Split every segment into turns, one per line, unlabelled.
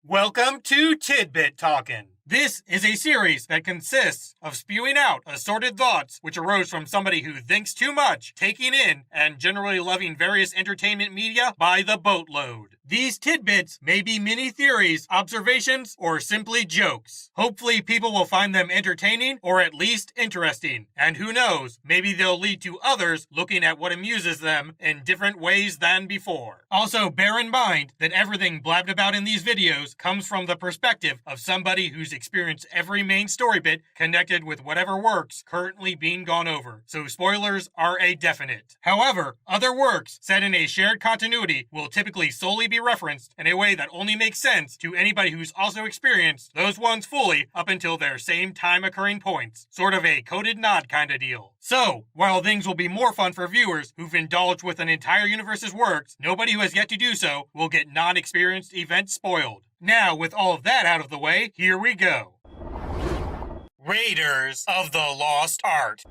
Welcome to Tidbit Talkin. This is a series that consists of spewing out assorted thoughts which arose from somebody who thinks too much, taking in, and generally loving various entertainment media by the boatload. These tidbits may be mini theories, observations, or simply jokes. Hopefully people will find them entertaining or at least interesting. And who knows, maybe they'll lead to others looking at what amuses them in different ways than before. Also, bear in mind that everything blabbed about in these videos comes from the perspective of somebody who's experienced every main story bit connected with whatever works currently being gone over. So spoilers are a definite. However, other works set in a shared continuity will typically solely be referenced in a way that only makes sense to anybody who's also experienced those ones fully up until their same time occurring points. Sort of a coded nod kind of deal. So, while things will be more fun for viewers who've indulged with an entire universe's works, nobody who has yet to do so will get non-experienced events spoiled. Now, with all of that out of the way, here we go. Raiders of the Lost Art.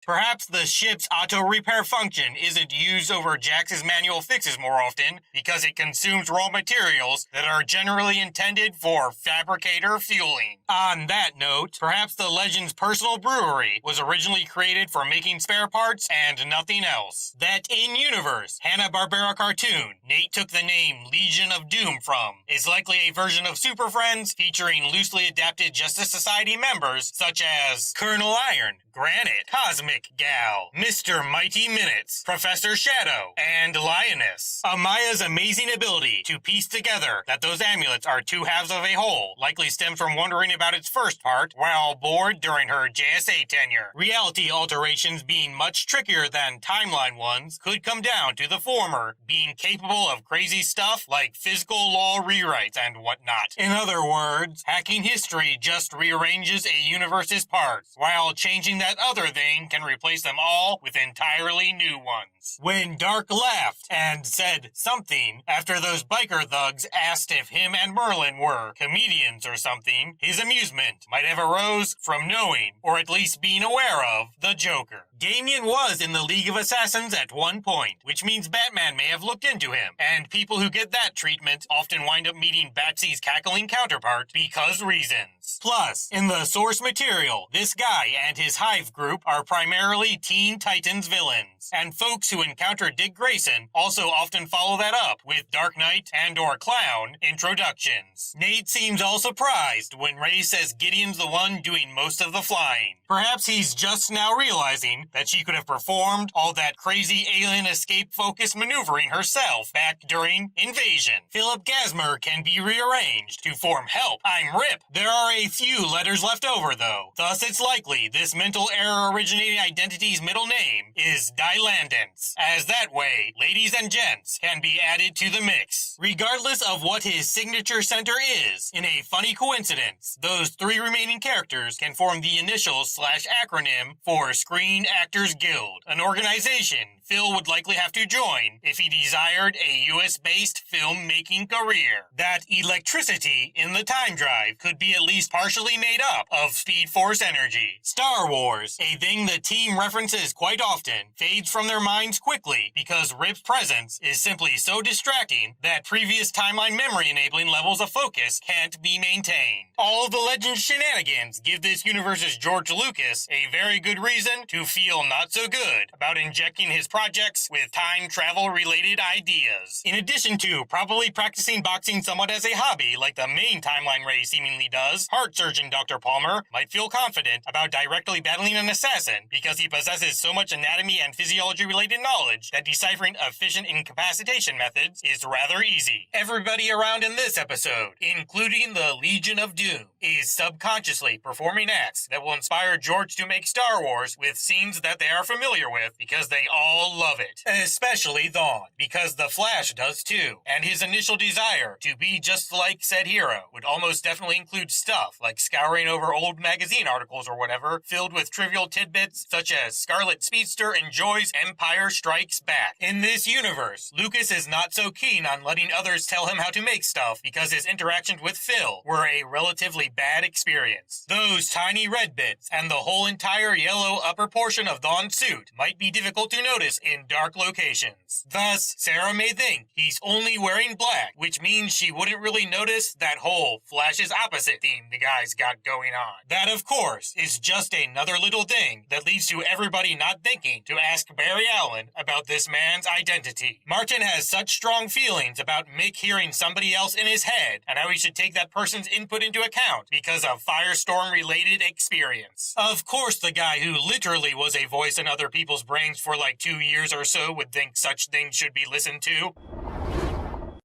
Perhaps the ship's auto-repair function isn't used over Jax's manual fixes more often because it consumes raw materials that are generally intended for fabricator fueling. On that note, perhaps the Legend's personal brewery was originally created for making spare parts and nothing else. That in-universe Hanna-Barbera cartoon Nate took the name Legion of Doom from is likely a version of Super Friends featuring loosely adapted Justice Society members such as Colonel Iron, Granite, Cosmic Gal, Mr. Mighty Minutes, Professor Shadow, and Lioness. Amaya's amazing ability to piece together that those amulets are two halves of a whole likely stems from wondering about its first part while bored during her JSA tenure. Reality alterations being much trickier than timeline ones could come down to the former being capable of crazy stuff like physical law rewrites and whatnot. In other words, hacking history just rearranges a universe's parts, while changing that other thing can replace them all with entirely new ones. When Dark laughed and said something after those biker thugs asked if him and Merlin were comedians or something, his amusement might have arose from knowing, or at least being aware of, the Joker. Damian was in the League of Assassins at one point, which means Batman may have looked into him, and people who get that treatment often wind up meeting Batsy's cackling counterpart because reasons. Plus, in the source material, this guy and his Hive group are primarily Teen Titans villains, and folks who encounter Dick Grayson also often follow that up with Dark Knight and/or Clown introductions. Nate seems all surprised when Ray says Gideon's the one doing most of the flying. Perhaps he's just now realizing that she could have performed all that crazy alien escape focus maneuvering herself back during Invasion. Philip Gasmer can be rearranged to form Help, I'm Rip. There are a few letters left over though, thus it's likely this mental error originating identity's middle name is Dylandance, as that way ladies and gents can be added to the mix. Regardless of what his signature center is, in a funny coincidence, those three remaining characters can form the initials/acronym for Screen Actors Guild, an organization Phil would likely have to join if he desired a US-based filmmaking career. That electricity in the time drive could be at least partially made up of Speed Force energy. Star Wars, a thing the team references quite often, fades from their minds quickly because Rip's presence is simply so distracting that previous timeline memory-enabling levels of focus can't be maintained. All of the Legends shenanigans give this universe's George Lucas a very good reason to feel not so good about injecting his projects with time travel-related ideas. In addition to probably practicing boxing somewhat as a hobby like the main timeline Ray seemingly does, heart surgeon Dr. Palmer might feel confident about directly battling an assassin because he possesses so much anatomy and physiology-related knowledge that deciphering efficient incapacitation methods is rather easy. Everybody around in this episode, including the Legion of Doom, is subconsciously performing acts that will inspire George to make Star Wars with scenes that they are familiar with because they all love it. Especially Thawne, because The Flash does too, and his initial desire to be just like said hero would almost definitely include stuff like scouring over old magazine articles or whatever filled with trivial tidbits such as Scarlet Speedster enjoys Empire Strikes Back. In this universe, Lucas is not so keen on letting others tell him how to make stuff because his interactions with Phil were a relatively bad experience. Those tiny red bits and the whole entire yellow upper portion of Dawn's suit might be difficult to notice in dark locations. Thus, Sarah may think he's only wearing black, which means she wouldn't really notice that whole Flash's opposite theme the guy's got going on. That, of course, is just another little thing that leads to everybody not thinking to ask Barry Allen about this man's identity. Martin has such strong feelings about Mick hearing somebody else in his head and how he should take that person's input into account because of Firestorm-related experience. Of course, the guy who literally was a voice in other people's brains for like 2 years or so would think such things should be listened to.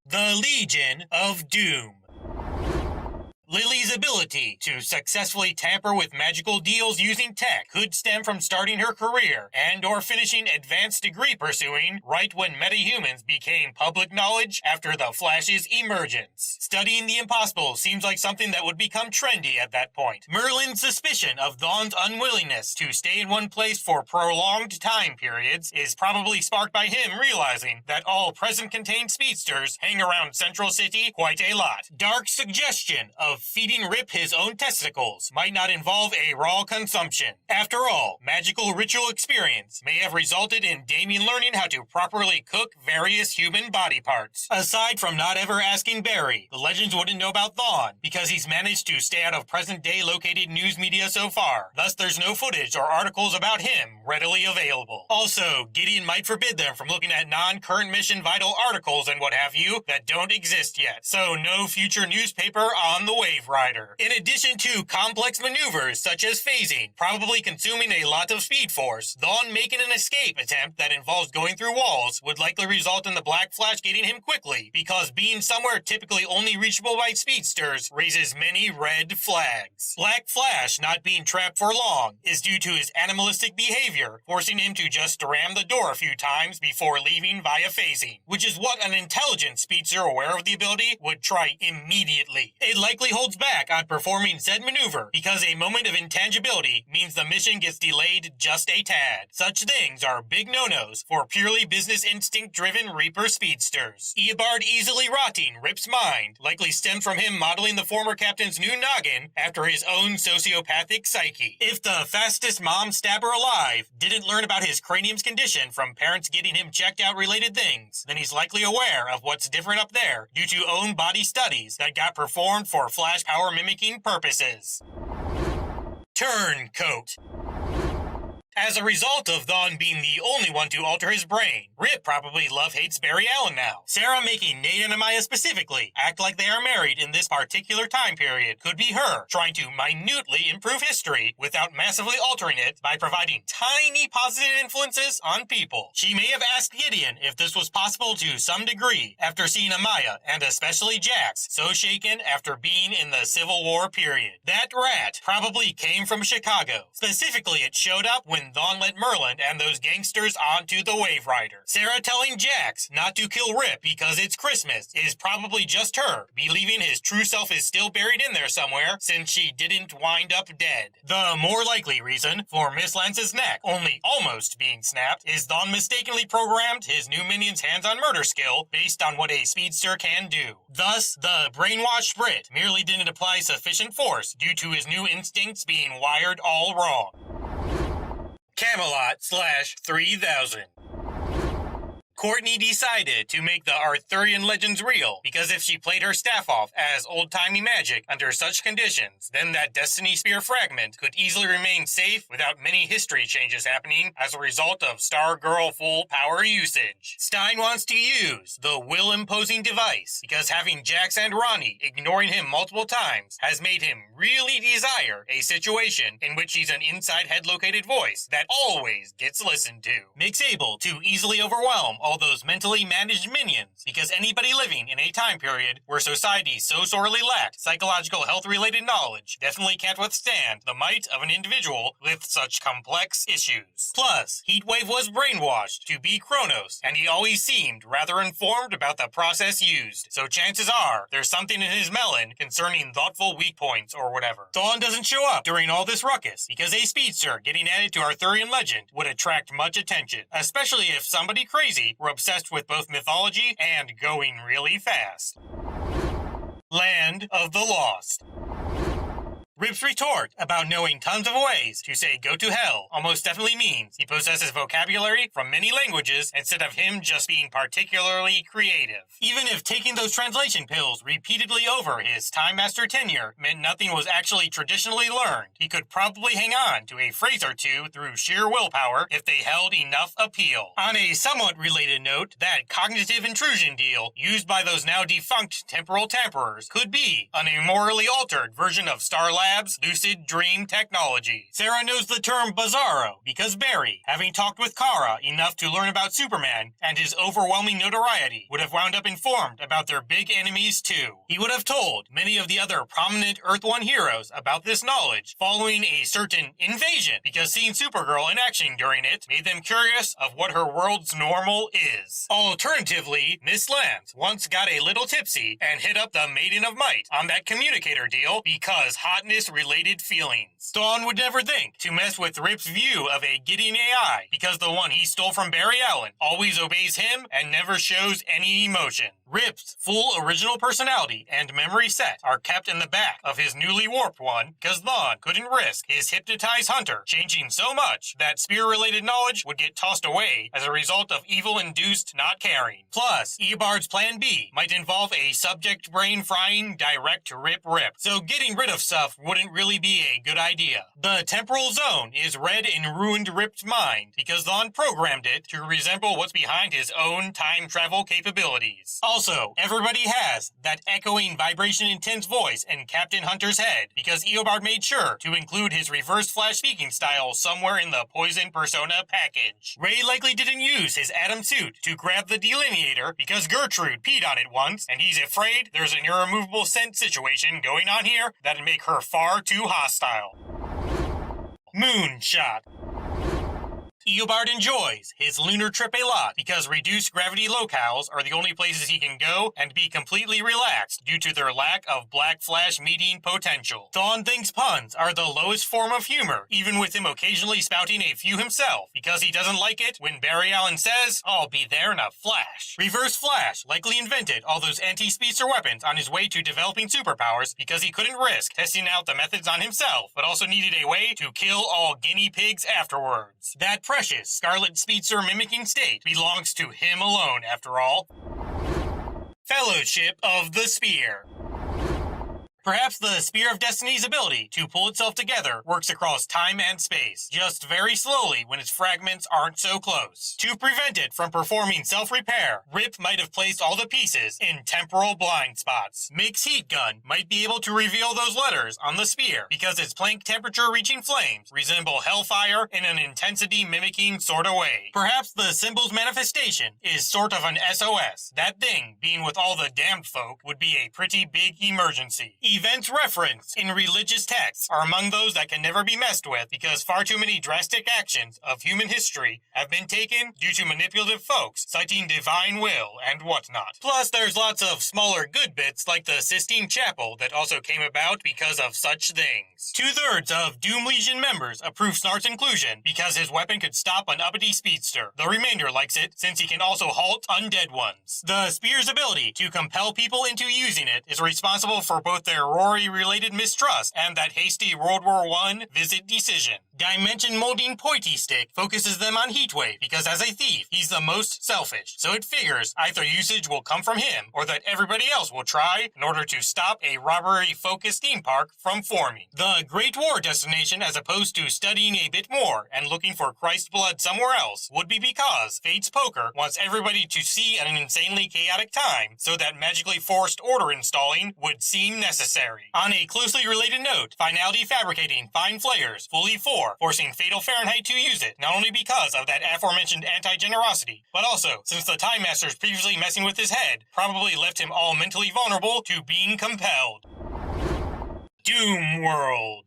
The Legion of Doom. Lily's ability to successfully tamper with magical deals using tech could stem from starting her career and or finishing advanced degree pursuing right when metahumans became public knowledge after the Flash's emergence. Studying the impossible seems like something that would become trendy at that point. Merlin's suspicion of Dawn's unwillingness to stay in one place for prolonged time periods is probably sparked by him realizing that all present-contained speedsters hang around Central City quite a lot. Dark's suggestion of feeding Rip his own testicles might not involve a raw consumption. After all, magical ritual experience may have resulted in Damien learning how to properly cook various human body parts. Aside from not ever asking Barry, the Legends wouldn't know about Thawne because he's managed to stay out of present-day located news media so far. Thus, there's no footage or articles about him readily available. Also, Gideon might forbid them from looking at non-current mission vital articles and what have you that don't exist yet. So no future newspaper on the Wave Rider. In addition to complex maneuvers such as phasing, probably consuming a lot of speed force, Thawne making an escape attempt that involves going through walls would likely result in the Black Flash getting him quickly, because being somewhere typically only reachable by speedsters raises many red flags. Black Flash not being trapped for long is due to his animalistic behavior, forcing him to just ram the door a few times before leaving via phasing, which is what an intelligent speedster aware of the ability would try immediately. It likely holds back on performing said maneuver because a moment of intangibility means the mission gets delayed just a tad. Such things are big no-nos for purely business instinct-driven Reaper speedsters. Eobard easily rotting Rip's mind likely stemmed from him modeling the former captain's new noggin after his own sociopathic psyche. If the fastest mom stabber alive didn't learn about his cranium's condition from parents getting him checked out related things, then he's likely aware of what's different up there due to own body studies that got performed for Flash power mimicking purposes. Turncoat. As a result of Thawne being the only one to alter his brain, Rip probably love-hates Barry Allen now. Sarah making Nate and Amaya specifically act like they are married in this particular time period could be her trying to minutely improve history without massively altering it by providing tiny positive influences on people. She may have asked Gideon if this was possible to some degree after seeing Amaya, and especially Jax, so shaken after being in the Civil War period. That rat probably came from Chicago. Specifically, it showed up when Thawne let Merlin and those gangsters onto the Wave Rider. Sarah telling Jax not to kill Rip because it's Christmas is probably just her believing his true self is still buried in there somewhere since she didn't wind up dead. The more likely reason for Miss Lance's neck only almost being snapped is Thawne mistakenly programmed his new minion's hands-on murder skill based on what a speedster can do. Thus, the brainwashed Brit merely didn't apply sufficient force due to his new instincts being wired all wrong. Camelot /3000. Courtney decided to make the Arthurian legends real because if she played her staff off as old-timey magic under such conditions, then that Destiny Spear fragment could easily remain safe without many history changes happening as a result of Stargirl full power usage. Stein wants to use the will-imposing device because having Jax and Ronnie ignoring him multiple times has made him really desire a situation in which he's an inside head-located voice that always gets listened to. Mick's able to easily overwhelm all those mentally managed minions because anybody living in a time period where society so sorely lacked psychological health-related knowledge definitely can't withstand the might of an individual with such complex issues. Plus, Heatwave was brainwashed to be Kronos, and he always seemed rather informed about the process used, so chances are there's something in his melon concerning thoughtful weak points or whatever. Thawne doesn't show up during all this ruckus because a speedster getting added to Arthurian legend would attract much attention, especially if somebody crazy were obsessed with both mythology and going really fast. Land of the Lost. Rip's retort about knowing tons of ways to say go to hell almost definitely means he possesses vocabulary from many languages instead of him just being particularly creative. Even if taking those translation pills repeatedly over his Time Master tenure meant nothing was actually traditionally learned, he could probably hang on to a phrase or two through sheer willpower if they held enough appeal. On a somewhat related note, that cognitive intrusion deal used by those now defunct temporal tamperers could be an immorally altered version of Star Labs' lucid dream technology. Sarah knows the term bizarro because Barry, having talked with Kara enough to learn about Superman and his overwhelming notoriety, would have wound up informed about their big enemies too. He would have told many of the other prominent Earth One heroes about this knowledge following a certain invasion because seeing Supergirl in action during it made them curious of what her world's normal is. Alternatively, Miss Lance once got a little tipsy and hit up the Maiden of Might on that communicator deal because hotness-related feelings. Dawn would never think to mess with Rip's view of a Gideon AI because the one he stole from Barry Allen always obeys him and never shows any emotion. Rip's full original personality and memory set are kept in the back of his newly warped one because Thawne couldn't risk his hypnotized hunter changing so much that spear-related knowledge would get tossed away as a result of evil-induced not caring. Plus, Eobard's plan B might involve a subject brain frying direct rip, so getting rid of stuff wouldn't really be a good idea. The temporal zone is read in ruined Rip's mind because Thawne programmed it to resemble what's behind his own time travel capabilities. Also, everybody has that echoing vibration intense voice in Captain Hunter's head because Eobard made sure to include his reverse flash speaking style somewhere in the Poison Persona package. Ray likely didn't use his Atom suit to grab the delineator because Gertrude peed on it once and he's afraid there's an irremovable scent situation going on here that'd make her far too hostile. Moonshot. Eobard enjoys his lunar trip a lot because reduced gravity locales are the only places he can go and be completely relaxed due to their lack of Black Flash meeting potential. Thawne thinks puns are the lowest form of humor, even with him occasionally spouting a few himself because he doesn't like it when Barry Allen says, "I'll be there in a flash." Reverse Flash likely invented all those anti-speedster weapons on his way to developing superpowers because he couldn't risk testing out the methods on himself, but also needed a way to kill all guinea pigs afterwards. That precious Scarlet Speedster mimicking state belongs to him alone, after all. Fellowship of the Spear. Perhaps the Spear of Destiny's ability to pull itself together works across time and space, just very slowly when its fragments aren't so close. To prevent it from performing self-repair, Rip might have placed all the pieces in temporal blind spots. Mick's heat gun might be able to reveal those letters on the spear because its Planck temperature-reaching flames resemble hellfire in an intensity-mimicking sort of way. Perhaps the symbol's manifestation is sort of an SOS. That thing, being with all the damned folk, would be a pretty big emergency. Events referenced in religious texts are among those that can never be messed with because far too many drastic actions of human history have been taken due to manipulative folks citing divine will and whatnot. Plus, there's lots of smaller good bits like the Sistine Chapel that also came about because of such things. 2/3 of Doom Legion members approve Snart's inclusion because his weapon could stop an uppity speedster. The remainder likes it since he can also halt undead ones. The spear's ability to compel people into using it is responsible for both their Rory-related mistrust and that hasty World War I visit decision. Dimension Molding Pointy Stick focuses them on Heatwave because as a thief, he's the most selfish, so it figures either usage will come from him or that everybody else will try in order to stop a robbery-focused theme park from forming. The Great War destination, as opposed to studying a bit more and looking for Christ's blood somewhere else, would be because Fate's Poker wants everybody to see an insanely chaotic time so that magically forced order installing would seem necessary. On a closely related note, Finality Fabricating Fine Flayers fully for forcing Fatal Fahrenheit to use it, not only because of that aforementioned anti-generosity, but also since the Time Masters previously messing with his head probably left him all mentally vulnerable to being compelled. Doomworld.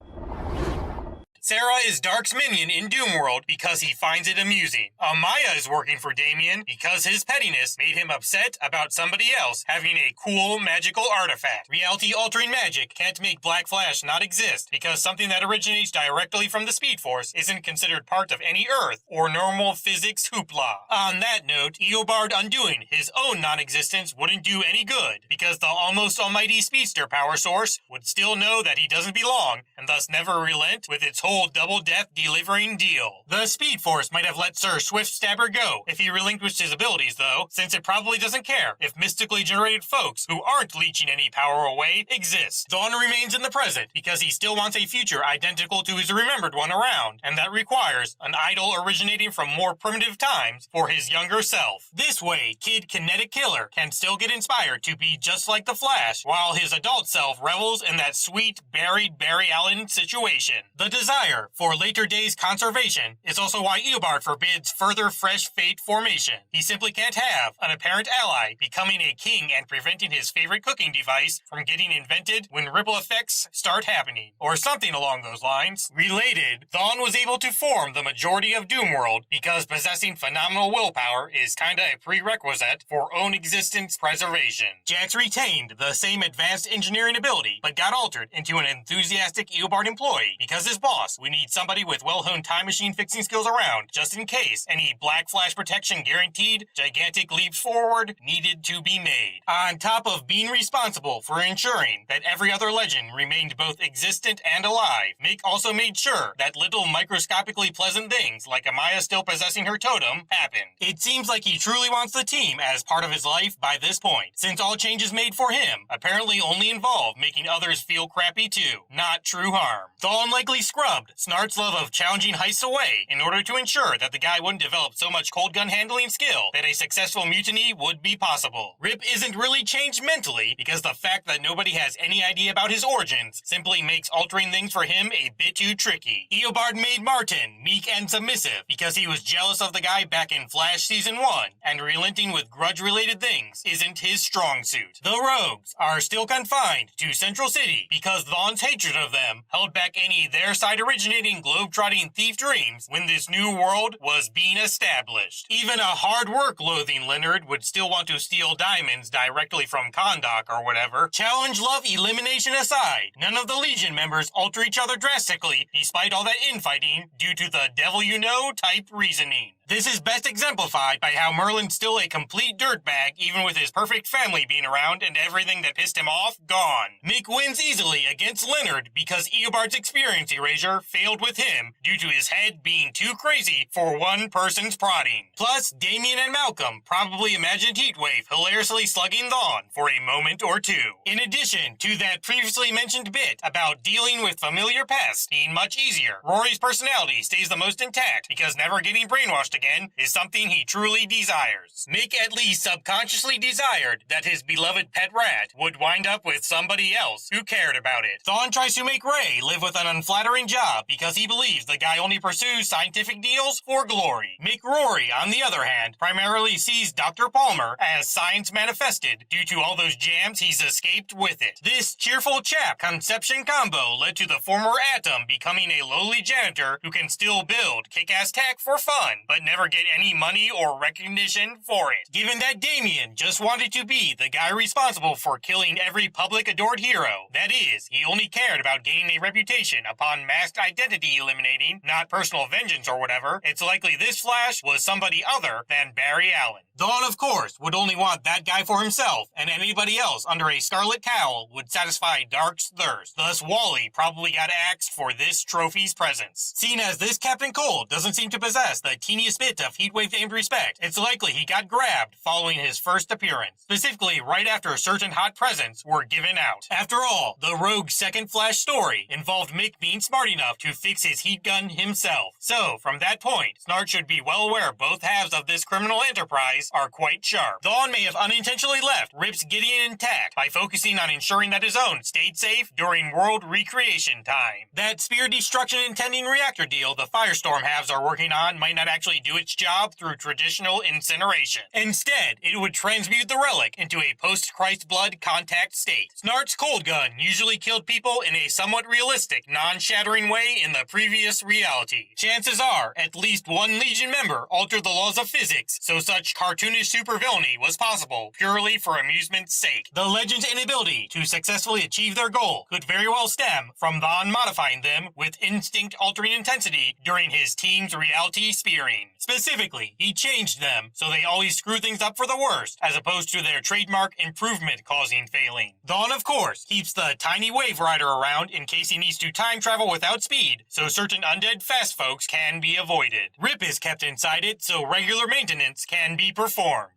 Sarah is Dark's minion in Doomworld because he finds it amusing. Amaya is working for Damien because his pettiness made him upset about somebody else having a cool magical artifact. Reality-altering magic can't make Black Flash not exist because something that originates directly from the Speed Force isn't considered part of any Earth or normal physics hoopla. On that note, Eobard undoing his own non-existence wouldn't do any good because the almost almighty speedster power source would still know that he doesn't belong and thus never relent with its whole double death delivering deal. The Speed Force might have let Sir Swift Stabber go if he relinquished his abilities though, since it probably doesn't care if mystically generated folks who aren't leeching any power away exist. Dawn remains in the present because he still wants a future identical to his remembered one around, and that requires an idol originating from more primitive times for his younger self. This way, Kid Kinetic Killer can still get inspired to be just like the Flash, while his adult self revels in that sweet, buried Barry Allen situation. The desire for later days conservation is also why Eobard forbids further fresh fate formation. He simply can't have an apparent ally becoming a king and preventing his favorite cooking device from getting invented when ripple effects start happening, or something along those lines. Related, Thawne was able to form the majority of Doomworld because possessing phenomenal willpower is kinda a prerequisite for own existence preservation. Jax retained the same advanced engineering ability, but got altered into an enthusiastic Eobard employee because his boss would need somebody with well-honed time machine fixing skills around just in case any Black Flash protection guaranteed gigantic leaps forward needed to be made. On top of being responsible for ensuring that every other legend remained both existent and alive, Mick also made sure that little microscopically pleasant things like Amaya still possessing her totem happened. It seems like he truly wants the team as part of his life by this point, since all changes made for him apparently only involve making others feel crappy too, not true harm. Thawne likely scrubbed Snart's love of challenging heists away in order to ensure that the guy wouldn't develop so much cold gun handling skill that a successful mutiny would be possible. Rip isn't really changed mentally because the fact that nobody has any idea about his origins simply makes altering things for him a bit too tricky. Eobard made Martin meek and submissive because he was jealous of the guy back in Flash Season 1, and relenting with grudge-related things isn't his strong suit. The Rogues are still confined to Central City because Thawne's hatred of them held back any their side originating globe-trotting thief dreams when this new world was being established. Even a hard work loathing Leonard would still want to steal diamonds directly from Kahndaq or whatever. Challenge love elimination aside, none of the Legion members alter each other drastically despite all that infighting due to the devil you know type reasoning. This is best exemplified by how Merlin's still a complete dirtbag even with his perfect family being around and everything that pissed him off gone. Mick wins easily against Leonard because Eobard's experience erasure failed with him due to his head being too crazy for one person's prodding. Plus, Damien and Malcolm probably imagined Heatwave hilariously slugging Thawne for a moment or two. In addition to that previously mentioned bit about dealing with familiar pests being much easier, Rory's personality stays the most intact because never getting brainwashed again is something he truly desires. Mick at least subconsciously desired that his beloved pet rat would wind up with somebody else who cared about it. Thawne tries to make Ray live with an unflattering job because he believes the guy only pursues scientific deals for glory. Mick Rory, on the other hand, primarily sees Dr. Palmer as science manifested due to all those jams he's escaped with it. This cheerful chap conception combo led to the former Atom becoming a lowly janitor who can still build kick-ass tech for fun, but never get any money or recognition for it. Given that Damien just wanted to be the guy responsible for killing every public adored hero, that is, he only cared about gaining a reputation upon masked identity eliminating, not personal vengeance or whatever, it's likely this Flash was somebody other than Barry Allen. Dawn, of course, would only want that guy for himself, and anybody else under a scarlet cowl would satisfy Dark's thirst. Thus, Wally probably got axed for this trophy's presence. Seeing as this Captain Cold doesn't seem to possess the teeniest bit of Heatwave-aimed respect, it's likely he got grabbed following his first appearance, specifically right after certain hot presents were given out. After all, the Rogue's second Flash story involved Mick being smart enough to fix his heat gun himself. So, from that point, Snart should be well aware both halves of this criminal enterprise are quite sharp. Thawne may have unintentionally left Rip's Gideon intact by focusing on ensuring that his own stayed safe during world recreation time. That spear destruction intending reactor deal the Firestorm halves are working on might not actually do its job through traditional incineration. Instead, it would transmute the relic into a post-Christ blood contact state. Snart's cold gun usually killed people in a somewhat realistic, non-shattering way in the previous reality. Chances are, at least one Legion member altered the laws of physics, so such cartoonish supervillainy was possible, purely for amusement's sake. The Legion's inability to successfully achieve their goal could very well stem from Vaughn modifying them with instinct-altering intensity during his team's reality spearing. Specifically, he changed them so they always screw things up for the worst, as opposed to their trademark improvement-causing failing. Vaughn, of course, keeps the tiny Wave Rider around in case he needs to time travel without speed, so certain undead fast folks can be avoided. Rip is kept inside it so regular maintenance can be performed.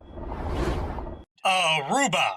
Aruba.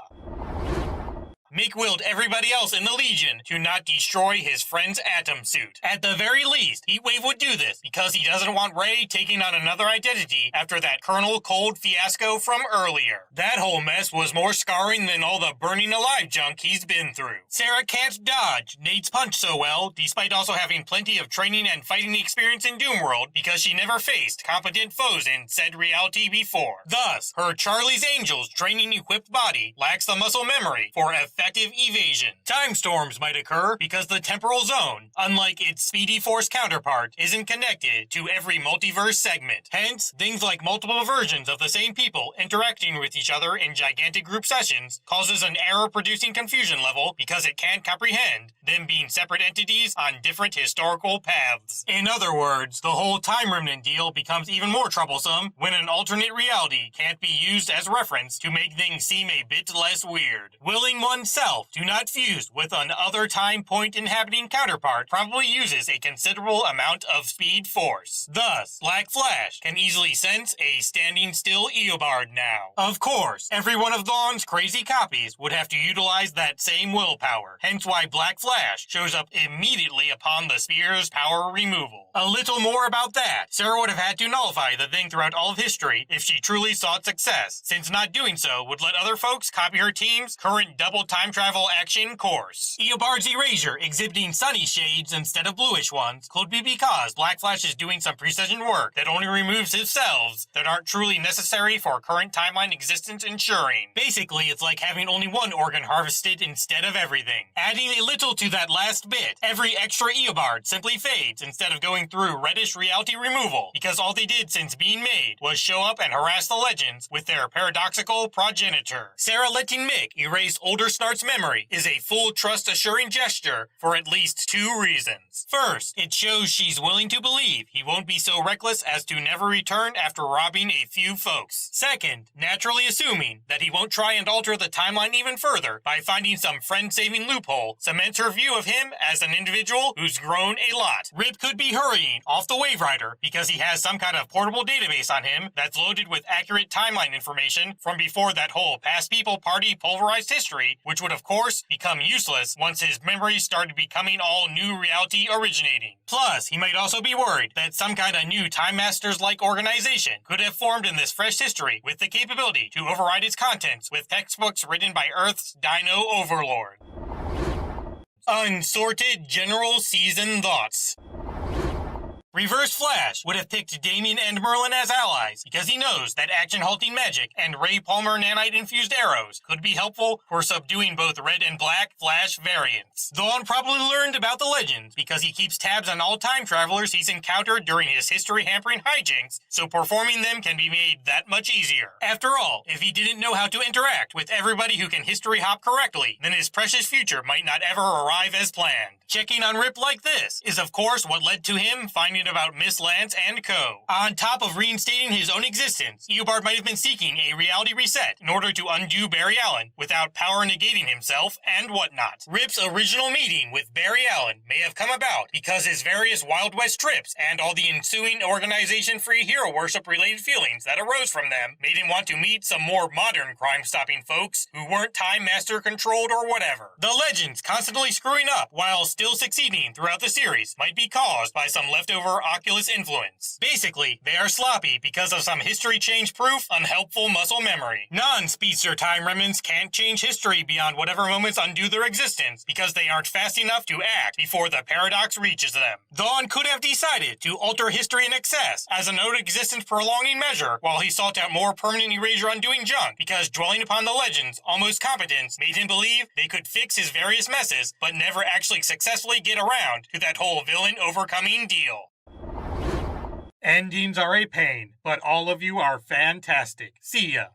Mick willed everybody else in the Legion to not destroy his friend's atom suit. At the very least, Heatwave would do this because he doesn't want Ray taking on another identity after that Colonel Cold fiasco from earlier. That whole mess was more scarring than all the burning alive junk he's been through. Sarah can't dodge Nate's punch so well, despite also having plenty of training and fighting experience in Doomworld, because she never faced competent foes in said reality before. Thus, her Charlie's Angels training-equipped body lacks the muscle memory for effective evasion. Time storms might occur because the temporal zone, unlike its Speedy Force counterpart, isn't connected to every multiverse segment. Hence, things like multiple versions of the same people interacting with each other in gigantic group sessions causes an error-producing confusion level because it can't comprehend them being separate entities on different historical paths. In other words, the whole Time Remnant deal becomes even more troublesome when an alternate reality can't be used as reference to make things seem a bit less weird. Willing oneself to not fuse with an other time point inhabiting counterpart probably uses a considerable amount of speed force. Thus, Black Flash can easily sense a standing still Eobard now. Of course, every one of Vaughn's crazy copies would have to utilize that same willpower, hence why Black Flash shows up immediately upon the spear's power removal. A little more about that. Sarah would have had to nullify the thing throughout all of history if she truly sought success, since not doing so would let other folks copy her team's current double time travel action course. Eobard's erasure exhibiting sunny shades instead of bluish ones could be because Black Flash is doing some precision work that only removes his selves that aren't truly necessary for current timeline existence ensuring. Basically, it's like having only one organ harvested instead of everything. Adding a little to that last bit, every extra Eobard simply fades instead of going through reddish reality removal, because all they did since being made was show up and harass the Legends with their paradoxical progenitor. Sarah letting Mick erase older Snart's memory is a full trust-assuring gesture for at least two reasons. First, it shows she's willing to believe he won't be so reckless as to never return after robbing a few folks. Second, naturally assuming that he won't try and alter the timeline even further by finding some friend-saving loophole cements her view of him as an individual who's grown a lot. Rip could be hurrying off the Wave Rider because he has some kind of portable database on him that's loaded with accurate timeline information from before that whole Past People Party pulverized history, which would of course become useless once his memories started becoming all new reality originating. Plus, he might also be worried that some kind of new Time Masters-like organization could have formed in this fresh history with the capability to override its contents with textbooks written by Earth's Dino Overlord. Unsorted General Season Thoughts. Reverse Flash would have picked Damien and Merlin as allies because he knows that action-halting magic and Ray Palmer nanite-infused arrows could be helpful for subduing both red and black Flash variants. Vaughn probably learned about the Legends because he keeps tabs on all time travelers he's encountered during his history-hampering hijinks, so performing them can be made that much easier. After all, if he didn't know how to interact with everybody who can history hop correctly, then his precious future might not ever arrive as planned. Checking on Rip like this is of course what led to him finding about Miss Lance and co. On top of reinstating his own existence, Eobard might have been seeking a reality reset in order to undo Barry Allen without power negating himself and whatnot. Rip's original meeting with Barry Allen may have come about because his various Wild West trips and all the ensuing organization-free hero worship-related feelings that arose from them made him want to meet some more modern crime-stopping folks who weren't Time Master controlled or whatever. The Legends constantly screwing up while still succeeding throughout the series might be caused by some leftover over Oculus influence. Basically, they are sloppy because of some history change proof, unhelpful muscle memory. Non-speedster time remnants can't change history beyond whatever moments undo their existence because they aren't fast enough to act before the paradox reaches them. Dawn could have decided to alter history in excess as an owed existence prolonging measure while he sought out more permanent erasure undoing junk because dwelling upon the legend's almost competence made him believe they could fix his various messes but never actually successfully get around to that whole villain overcoming deal. Endings are a pain, but all of you are fantastic. See ya.